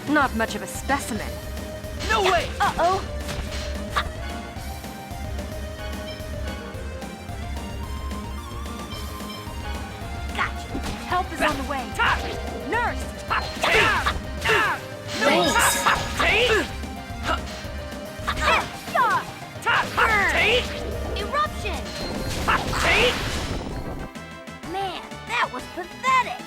Not much of a specimen. No way! Uh-oh! Gotcha. Help is on the way. Nurse! Eruption! Man, that was pathetic!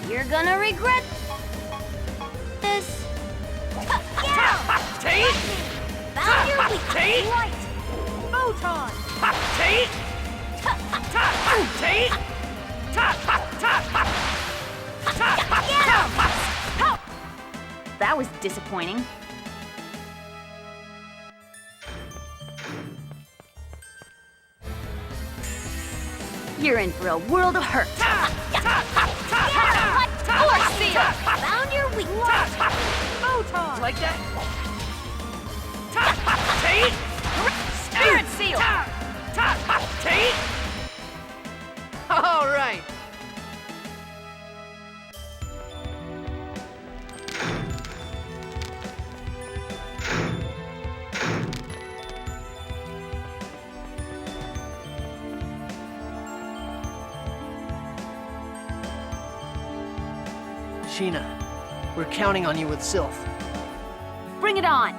You're gonna regret this. Found your weakness. Light! Photon! That was disappointing. You're in for a world of hurt. Force seal. Found your weakness. Photon! Like that? Spirit seal! All right. Sheena, we're counting on you with Sylph. Bring it on!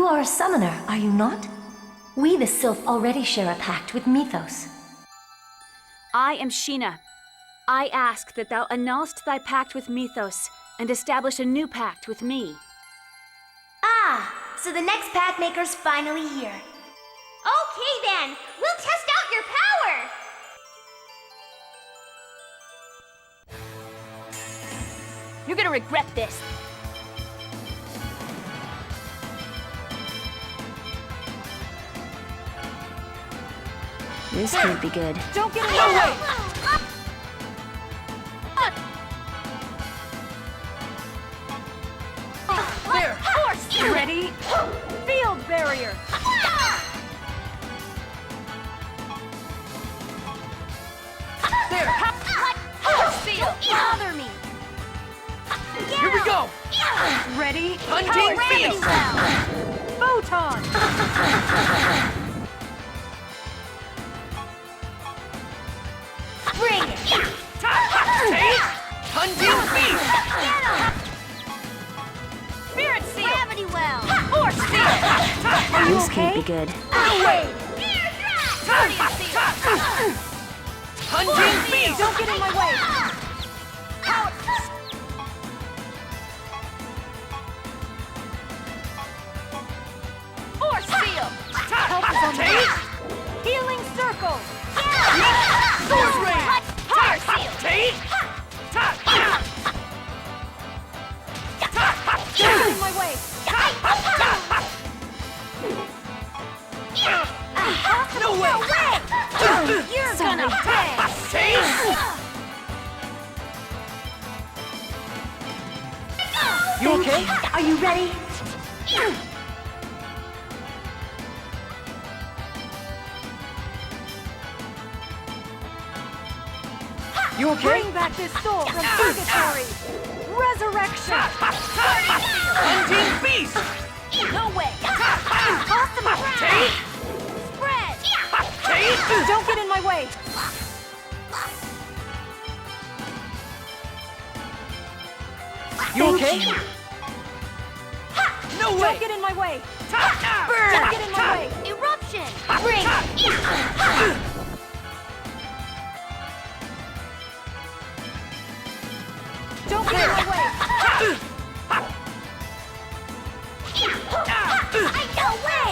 You are a summoner, are you not? We, the Sylph, already share a pact with Mythos. I am Sheena. I ask that thou annulst thy pact with Mythos and establish a new pact with me. Ah, so the next pact maker's finally here. Okay then, we'll test out your power! You're gonna regret this. This could be good. Don't get in No the way! way! There! Force! Ready? Field barrier! There! Force seal! Bother me! Here we go! Ready? Hunting Power beast! seal! Photon! Bring it! Take! Hunting beast! Spirit seal! Gravity well! Force seal! Are you This could okay? be good. Guardian seal! Hunting beast! Don't get in my way! Power! Force seal! Help is on the way! Healing circle! Sword ring! Power seal! Take! Get in my way! No way! You're gonna pay! Take! You okay? Are you ready? You okay? Bring back this soul from purgatory! Resurrection! Hunting beast! No way! Take! Spread! Take! Don't get in my way! You okay? No way! Don't get in my way! Don't get in my way! Eruption! Bring! Don't get in my way! I know way!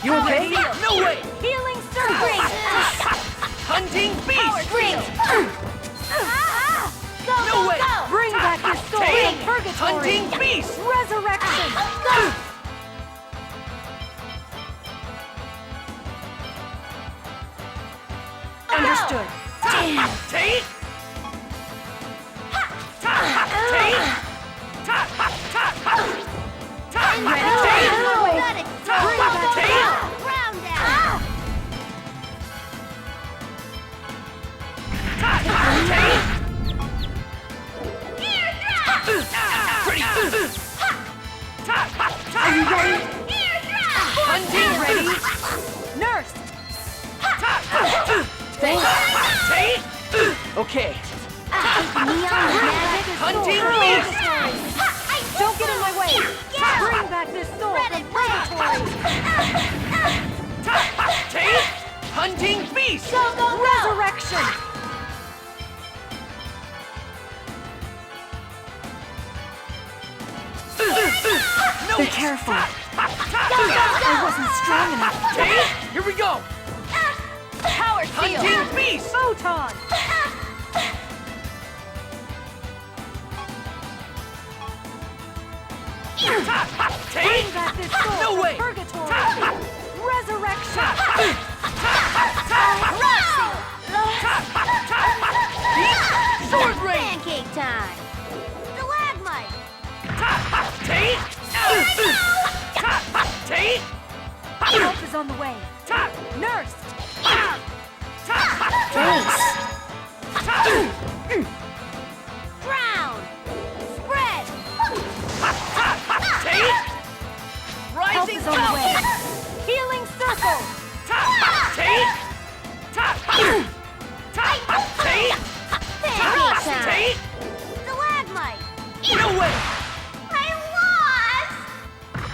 You okay? No way! Healing circle! Hunting beast! Bring! Go, No go, way! go! Bring back this soul Take! from purgatory! Hunting beast! Resurrection! Understood. Take! Let it go! Bring back Take! Round down! Are you ready? Hunting ready? Nurse! Take! Okay. Neon magic is Hunting so beast! Don't get in my way! Bring back this soul from purgatory! Take! Hunting beast! Resurrection! No! Be careful. I wasn't strong enough. Take! Here we go! Power seal! Hunting beast! Photon! Take! Bring back this soul No from way! purgatory! Resurrection! Sword ring! pancake time! Stalagmite! Take! Take! Help is on the way! Nurse! Thanks. Drown! Spread! Take! Help Rising is on the way! Healing circle! Take! Take! Pancake time! Take! Stalagmite! No way! I lost!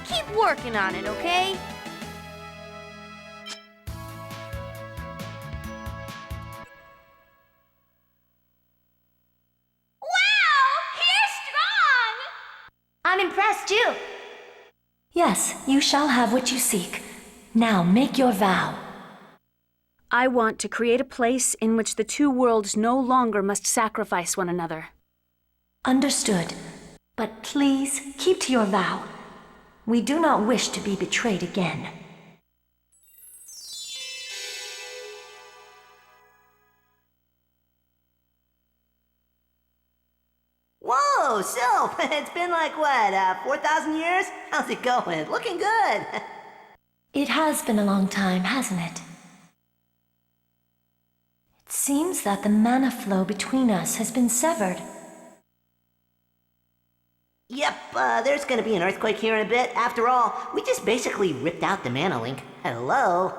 Keep working on it, okay? Wow! You're strong! I'm impressed too. Yes, you shall have what you seek. Now make your vow. I want to create a place in which the two worlds no longer must sacrifice one another. Understood. But please keep to your vow. We do not wish to be betrayed again. Whoa, Sylph! It's been like, what, 4,000 years? How's it going? Looking good! It has been a long time, hasn't it? It seems that the mana flow between us has been severed. Yep, there's gonna be an earthquake here in a bit. After all, we just basically ripped out the mana link. Hello?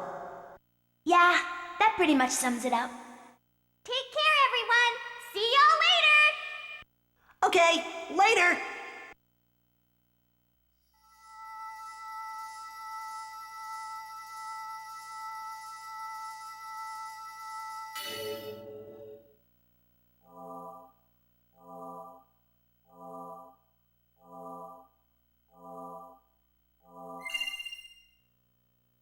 Yeah, that pretty much sums it up. Take care, everyone! See y'all later! Okay, later!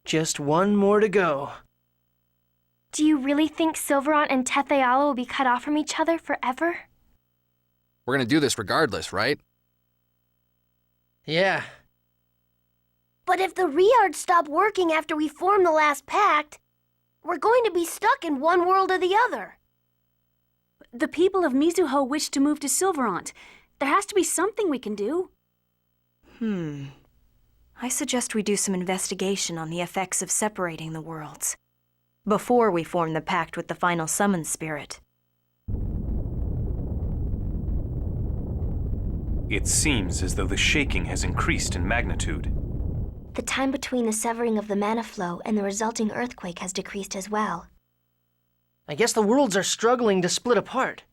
Just one more to go. Do you really think Silverant and Tetheala will be cut off from each other forever? We're gonna do this regardless, right? Yeah. But if the Riards stop working after we form the last pact, we're going to be stuck in one world or the other. The people of Mizuho wish to move to Silverant. There has to be something we can do. I suggest we do some investigation on the effects of separating the worlds before we form the pact with the final summon spirit. It seems as though the shaking has increased in magnitude. The time between the severing of the mana flow and the resulting earthquake has decreased as well. I guess the worlds are struggling to split apart.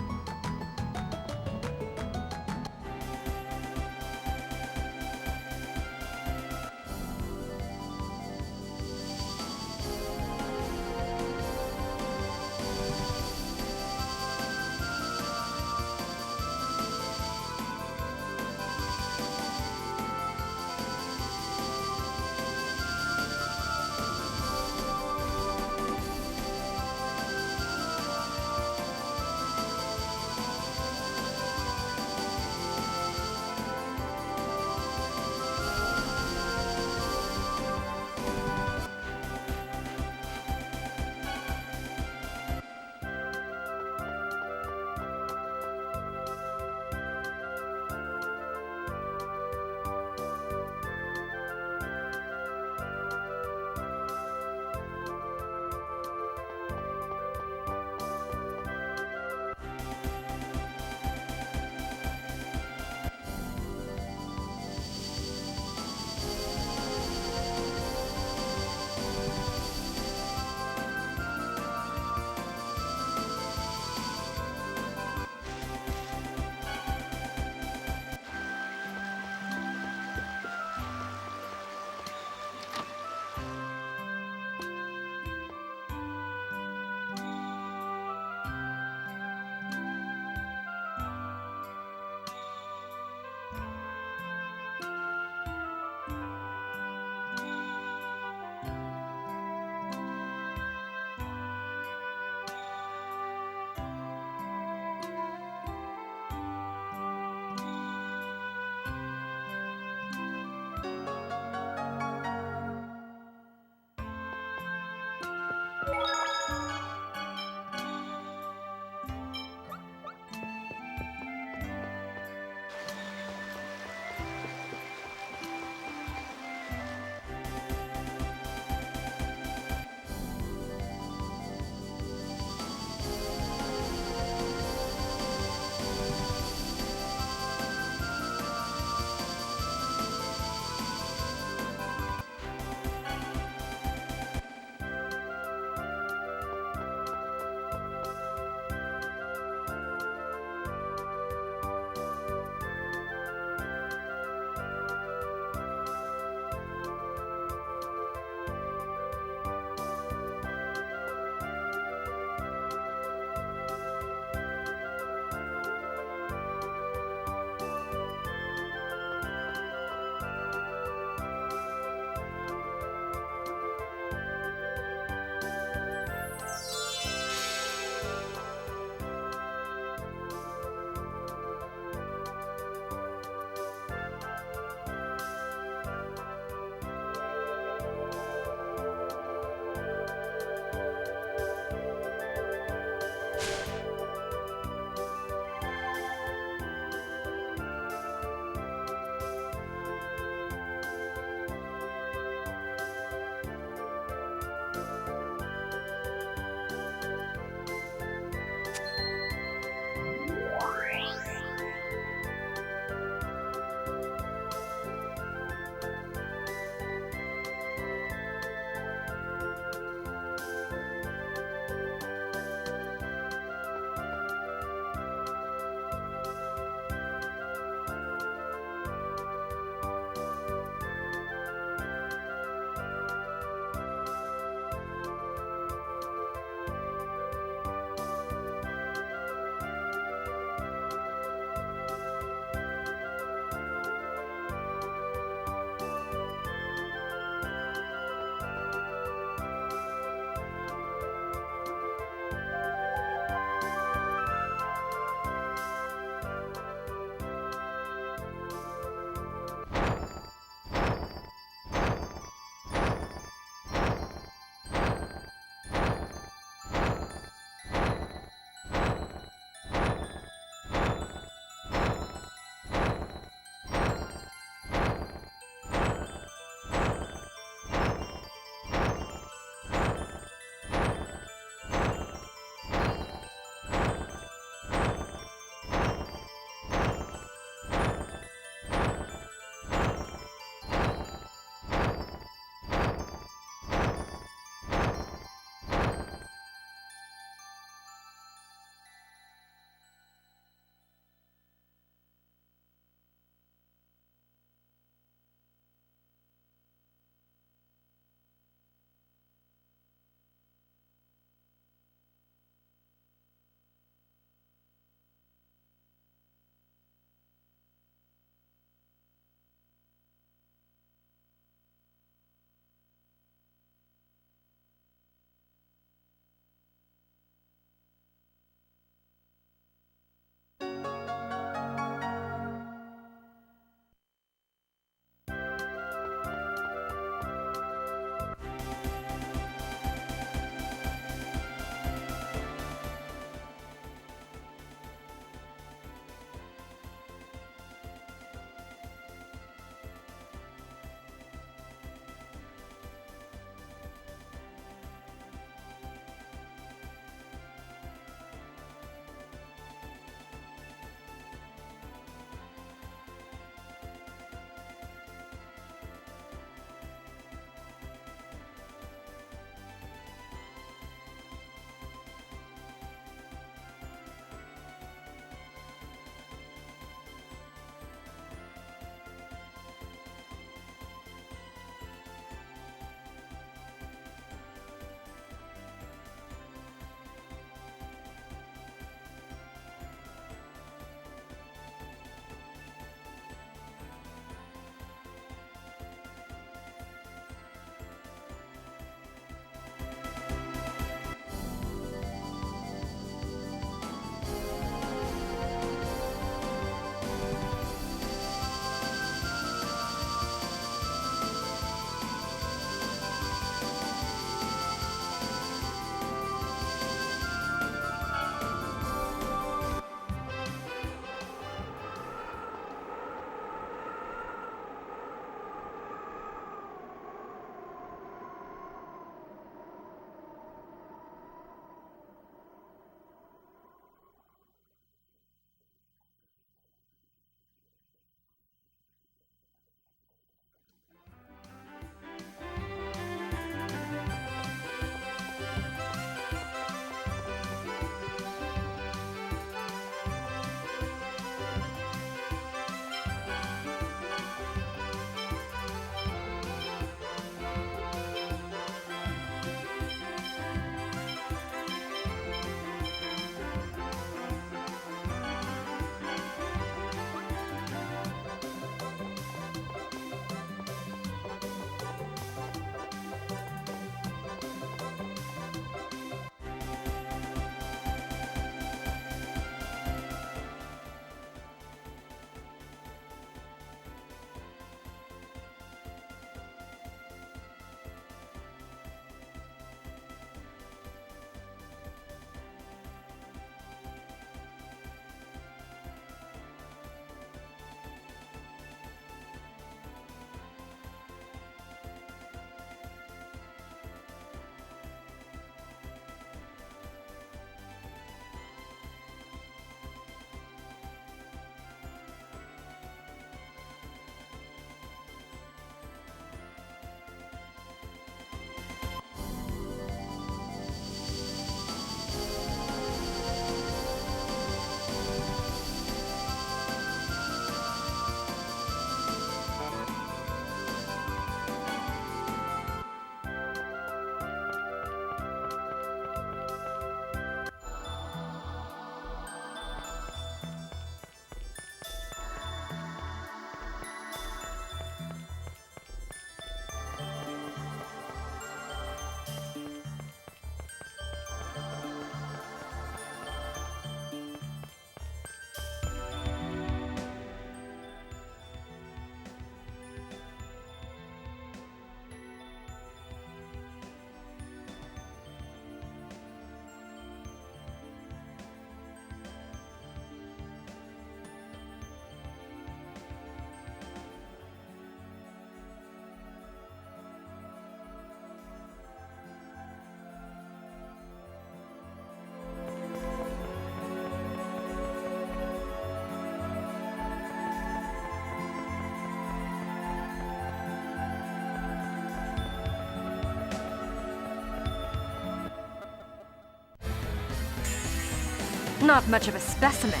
Not much of a specimen.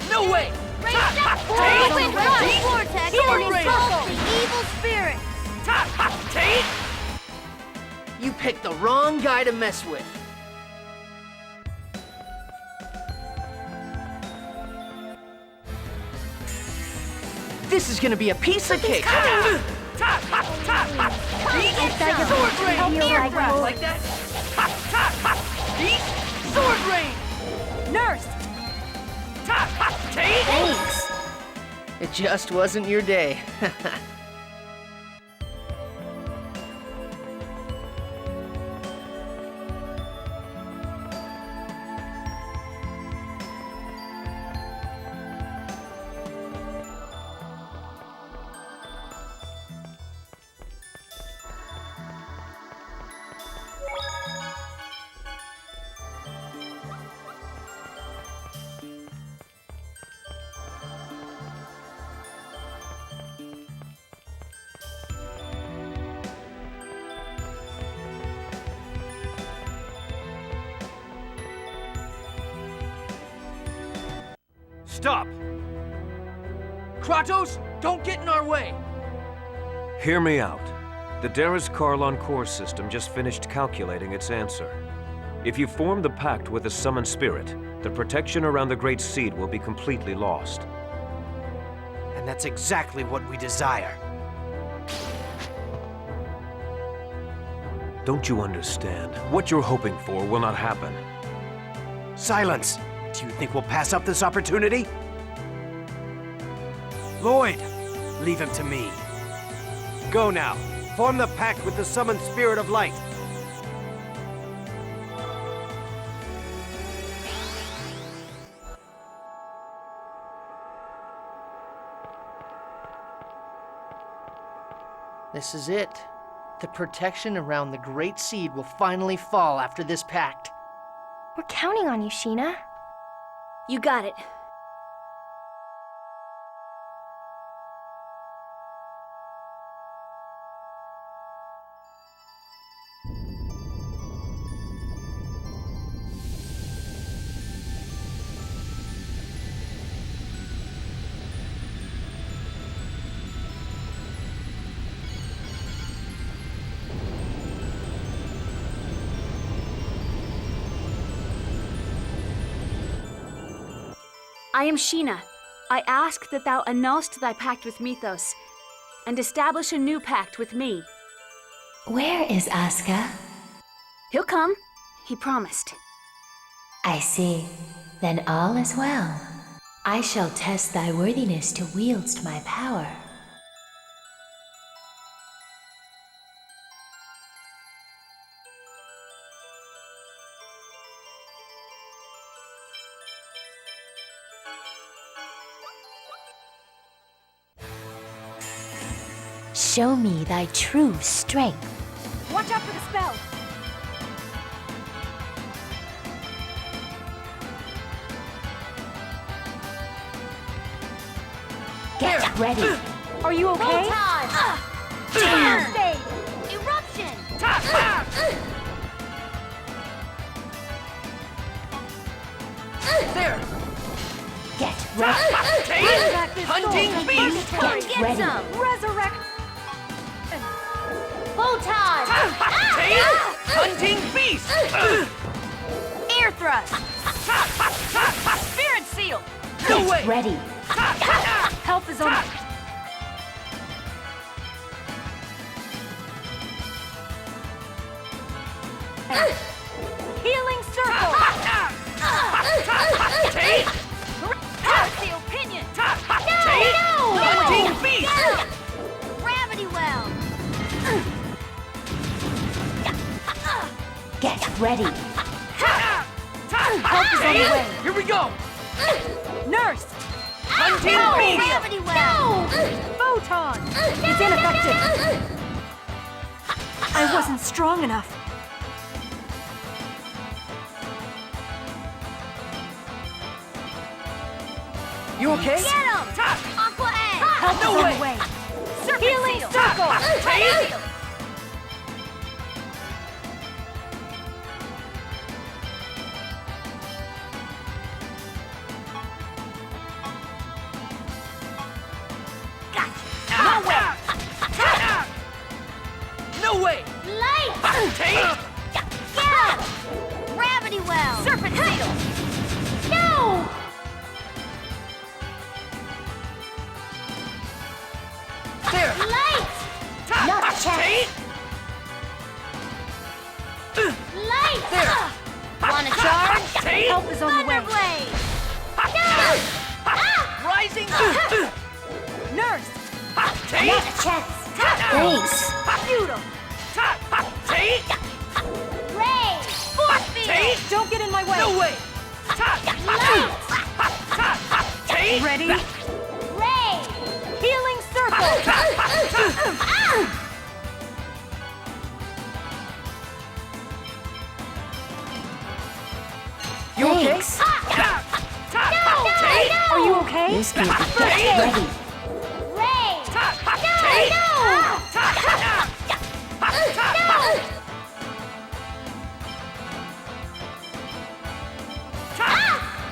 No way! Open rush vortex and engulf the evil spirits. You picked the wrong guy to mess with. This is gonna be a piece of cake. Sword rain! Like that? Sword rain! Nurse! Thanks. It just wasn't your day. Stop! Kratos, don't get in our way! Hear me out. The Darius-Karlon core system just finished calculating its answer. If you form the pact with the summoned spirit, the protection around the Great Seed will be completely lost. And that's exactly what we desire. Don't you understand? What you're hoping for will not happen. Silence! Do you think we'll pass up this opportunity? Lloyd, leave him to me. Go now. Form the pact with the summoned spirit of light. This is it. The protection around the Great Seed will finally fall after this pact. We're counting on you, Sheena. You got it. I am Sheena. I ask that thou annulst thy pact with Mythos, and establish a new pact with me. Where is Asuka? He'll come. He promised. I see. Then all is well. I shall test thy worthiness to wield my power. Show me thy true strength. Watch out for the spell! Get ready. Are you okay? Stage! Eruption! There! Get ready. Hunting beast! Get ready. Resurrect! Photon! Hunting beast! Air thrust! Spirit seal! No way! Ready. Health is on. Healing circle! Seal pinion! No! Hunting beast! Gravity well! Get ready. Help is on the way! Here we go! Nurse! Hunting beast! Gravity well! Photon! It's ineffective! I wasn't strong enough. You okay? Get him! Aqua Egg! Help is on the way! Healing circle! Gravity well! Serpent seal! No! There! Light! Not a chance! Light! There! Wanna charge? Help is on the way. Thunderblade! Rising! Nurse! Not a chance! Thanks. Feudal! Ray! Force field! Don't get in my way! No way! Light! Ready? Ray! Healing circle! You okay? Thanks. Are you okay? This can be ready. Ray!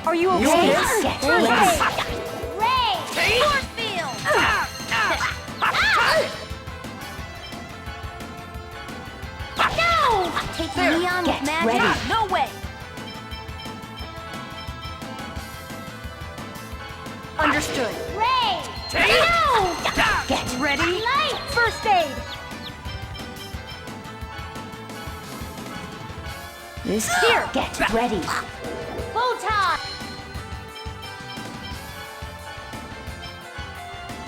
Are you okay? Get ready. Ray! Force field! No! Take There. me on with Get magic? ready. No way! Understood. Ray! No! Get Ready? Light! First aid! this. Here. Get ready. Photon!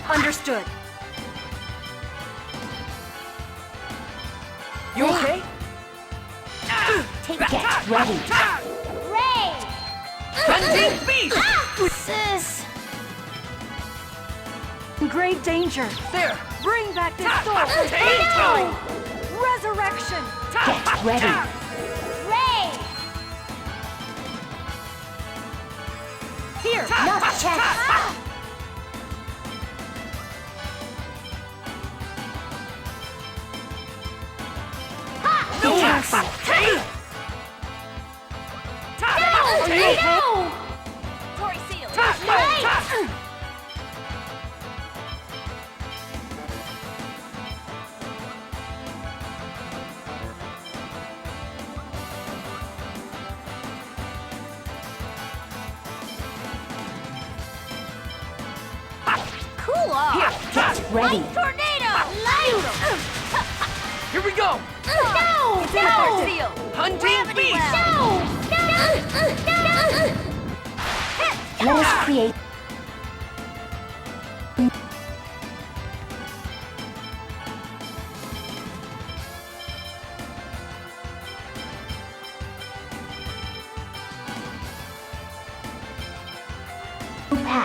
Understood. You okay? Get ready. Ray! Hunting beast! Sis! In grave danger. There! Bring back this soul. No! Resurrection. Get ready. Ray! Here. Not a chance! No! No! Tory seal. Light! Cool off. Get ready. Tornado! Light! Here we go! No! Power No! seal. Hunting beast! No! Let us create.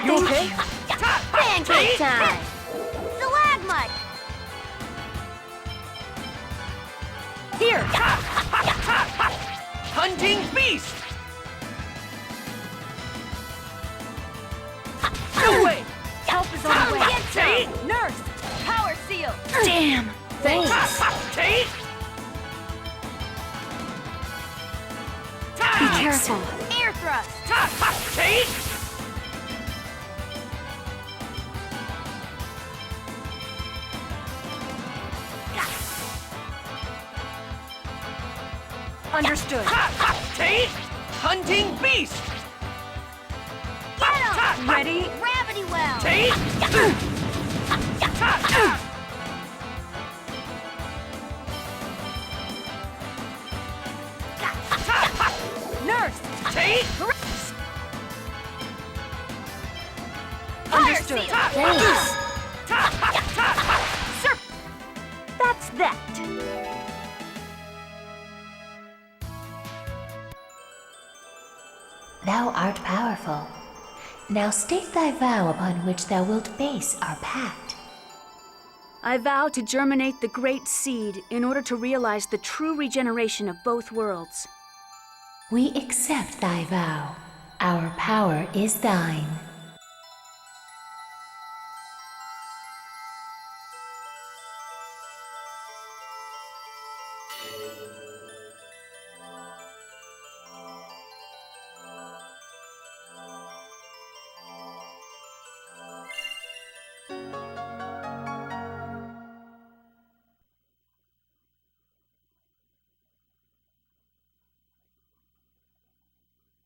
You okay? Pancake time! Stalagmite! Here. Hunting beast! No way! Help is on the way. Get some! Nurse. Power seal. Damn. Thanks. Be careful. Air thrust! Understood. Hunting beast! Get 'em! Ready? Gravity well! Nurse. Fire Understood. seal! Thanks. That's that. Thou art powerful. Now state thy vow upon which thou wilt base our pact. I vow to germinate the great seed in order to realize the true regeneration of both worlds. We accept thy vow. Our power is thine.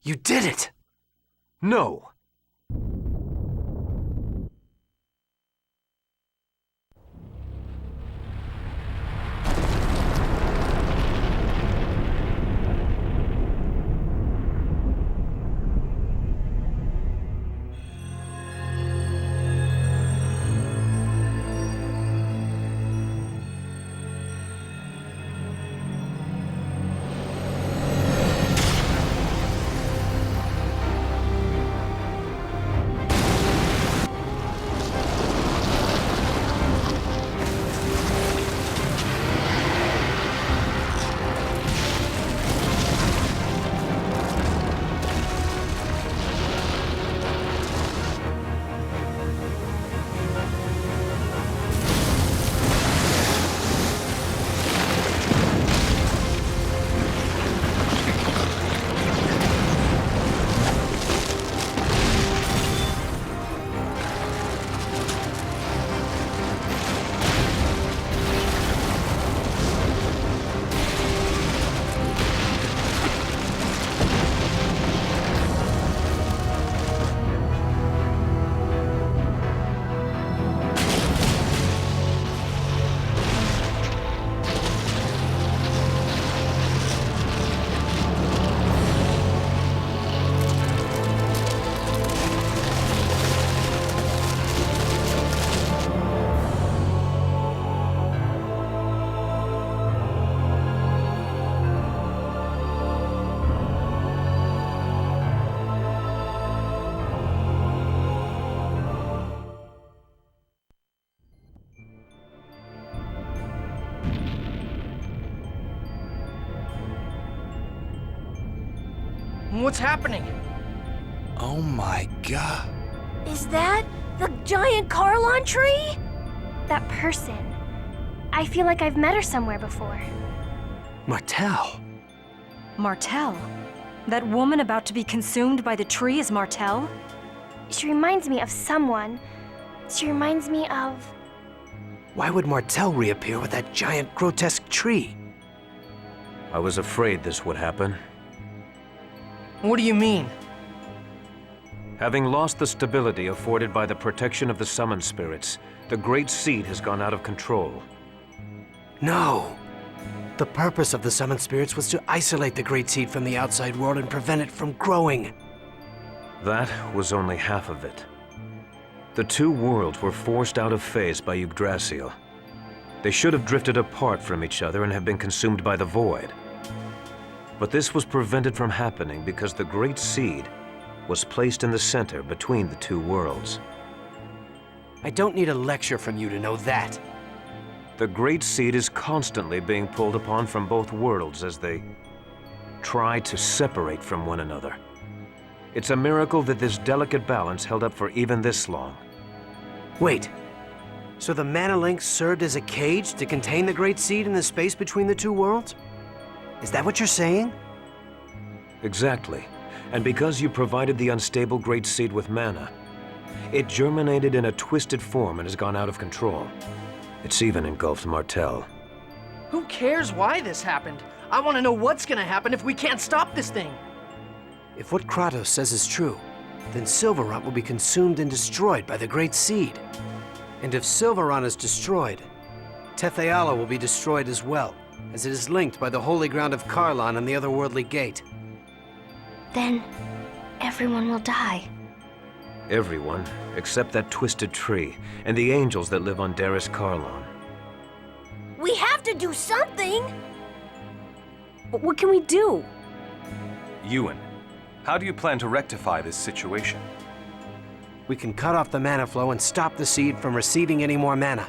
You did it! No! What's happening? Oh my god. Is that the giant Carlon tree? That person. I feel like I've met her somewhere before. Martel. Martel? That woman about to be consumed by the tree is Martel? She reminds me of someone. She reminds me of... Why would Martel reappear with that giant, grotesque tree? I was afraid this would happen. What do you mean? Having lost the stability afforded by the protection of the summoned spirits, the Great Seed has gone out of control. No! The purpose of the summoned spirits was to isolate the Great Seed from the outside world and prevent it from growing. That was only half of it. The two worlds were forced out of phase by Yggdrasil. They should have drifted apart from each other and have been consumed by the void. But this was prevented from happening because the Great Seed was placed in the center between the two worlds. I don't need a lecture from you to know that. The Great Seed is constantly being pulled upon from both worlds as they try to separate from one another. It's a miracle that this delicate balance held up for even this long. Wait. So the Mana Link served as a cage to contain the Great Seed in the space between the two worlds? Is that what you're saying? Exactly. And because you provided the unstable Great Seed with mana, it germinated in a twisted form and has gone out of control. It's even engulfed Martel. Who cares why this happened? I want to know what's gonna happen if we can't stop this thing. If what Kratos says is true, then Silverant will be consumed and destroyed by the Great Seed. And if Silverant is destroyed, Tetheala will be destroyed as well, as it is linked by the holy ground of Carlon and the otherworldly gate. Then, everyone will die. Everyone, except that twisted tree, and the angels that live on Daris Carlon. We have to do something! But what can we do? Ewan, how do you plan to rectify this situation? We can cut off the mana flow and stop the seed from receiving any more mana.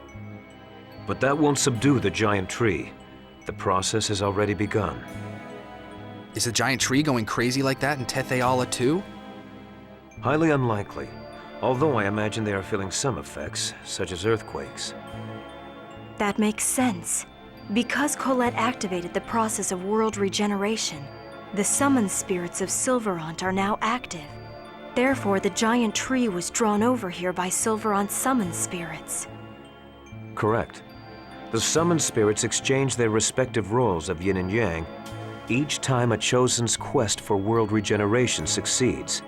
But that won't subdue the giant tree. The process has already begun. Is the giant tree going crazy like that in Tetheala too? Highly unlikely, although I imagine they are feeling some effects, such as earthquakes. That makes sense. Because Colette activated the process of world regeneration, the summoned spirits of Silverant are now active. Therefore, the giant tree was drawn over here by Silverant's summoned spirits. Correct. The summoned spirits exchanged their respective roles of yin and yang each time a chosen's quest for world regeneration succeeds.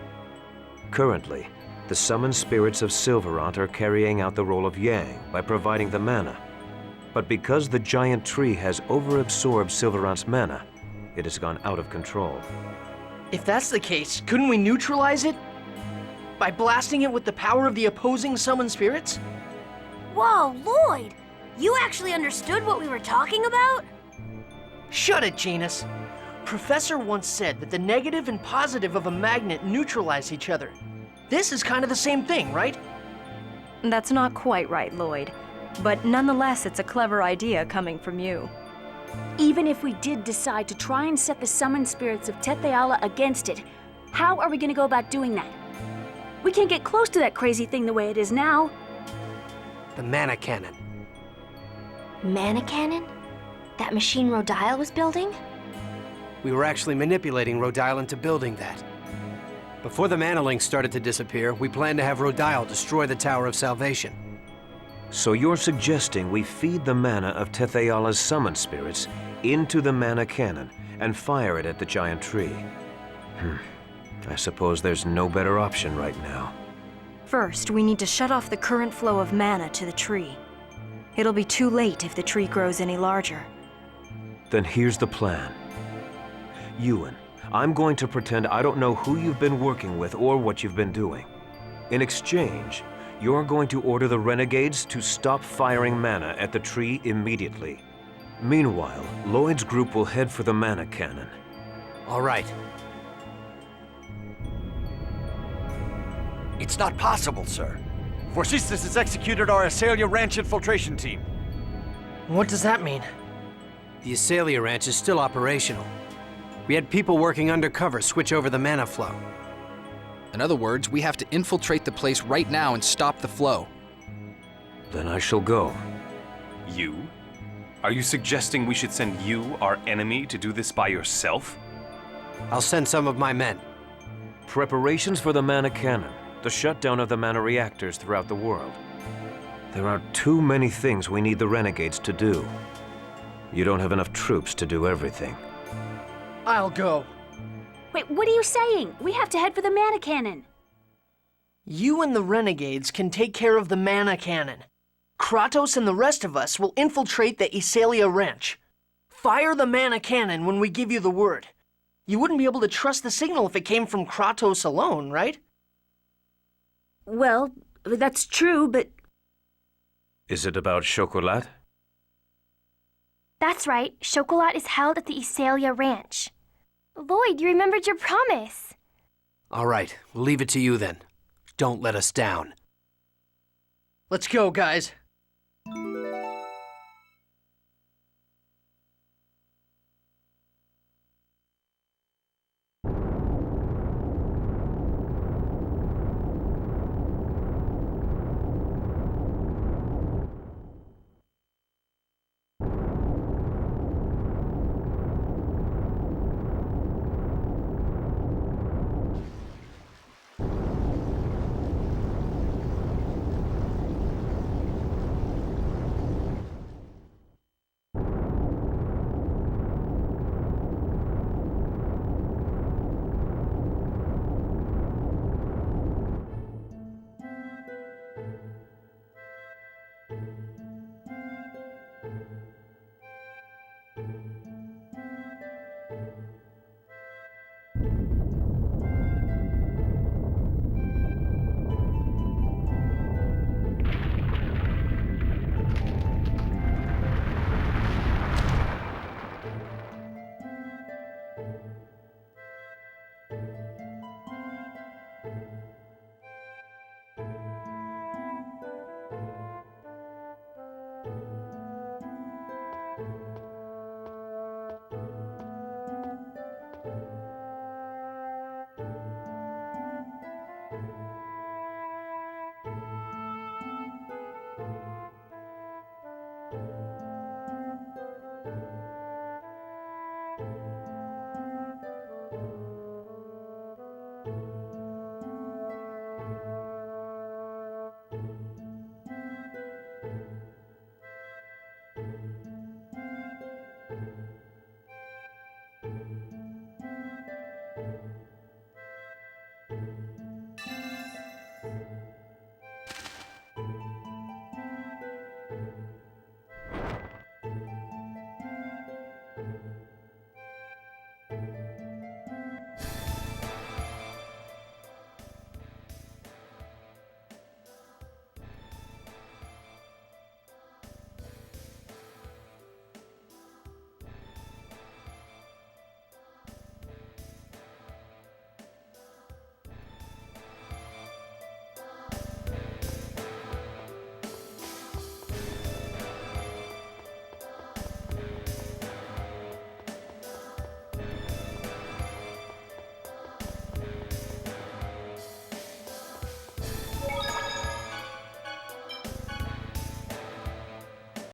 Currently, the summoned spirits of Silverant are carrying out the role of Yang by providing the mana. But because the giant tree has overabsorbed Silverant's mana, it has gone out of control. If that's the case, couldn't we neutralize it? By blasting it with the power of the opposing summoned spirits? Whoa, Lloyd! You actually understood what we were talking about? Shut it, Janus. Professor once said that the negative and positive of a magnet neutralize each other. This is kind of the same thing, right? That's not quite right, Lloyd. But nonetheless, it's a clever idea coming from you. Even if we did decide to try and set the summoned spirits of Tetheala against it, how are we going to go about doing that? We can't get close to that crazy thing the way it is now. The mana cannon. Mana cannon? That machine Rodile was building? We were actually manipulating Rodile into building that. Before the mana link started to disappear, we planned to have Rodile destroy the Tower of Salvation. So you're suggesting we feed the mana of Tetheala's summoned spirits into the mana cannon and fire it at the giant tree? I suppose there's no better option right now. First, we need to shut off the current flow of mana to the tree. It'll be too late if the tree grows any larger. Then here's the plan. Ewan, I'm going to pretend I don't know who you've been working with or what you've been doing. In exchange, you're going to order the renegades to stop firing mana at the tree immediately. Meanwhile, Lloyd's group will head for the mana cannon. All right. It's not possible, sir. Vorsistis has executed our Asalia Ranch infiltration team. What does that mean? The Asalia Ranch is still operational. We had people working undercover switch over the mana flow. In other words, we have to infiltrate the place right now and stop the flow. Then I shall go. You? Are you suggesting we should send you, our enemy, to do this by yourself? I'll send some of my men. Preparations for the mana cannon, the shutdown of the mana reactors throughout the world. There are too many things we need the renegades to do. You don't have enough troops to do everything. I'll go. Wait, what are you saying? We have to head for the mana cannon. You and the renegades can take care of the mana cannon. Kratos and the rest of us will infiltrate the Asalia Ranch. Fire the mana cannon when we give you the word. You wouldn't be able to trust the signal if it came from Kratos alone, right? Well, that's true, but... Is it about Chocolat? That's right. Chocolat is held at the Asalia Ranch. Lloyd, you remembered your promise. All right, we'll leave it to you then. Don't let us down. Let's go, guys.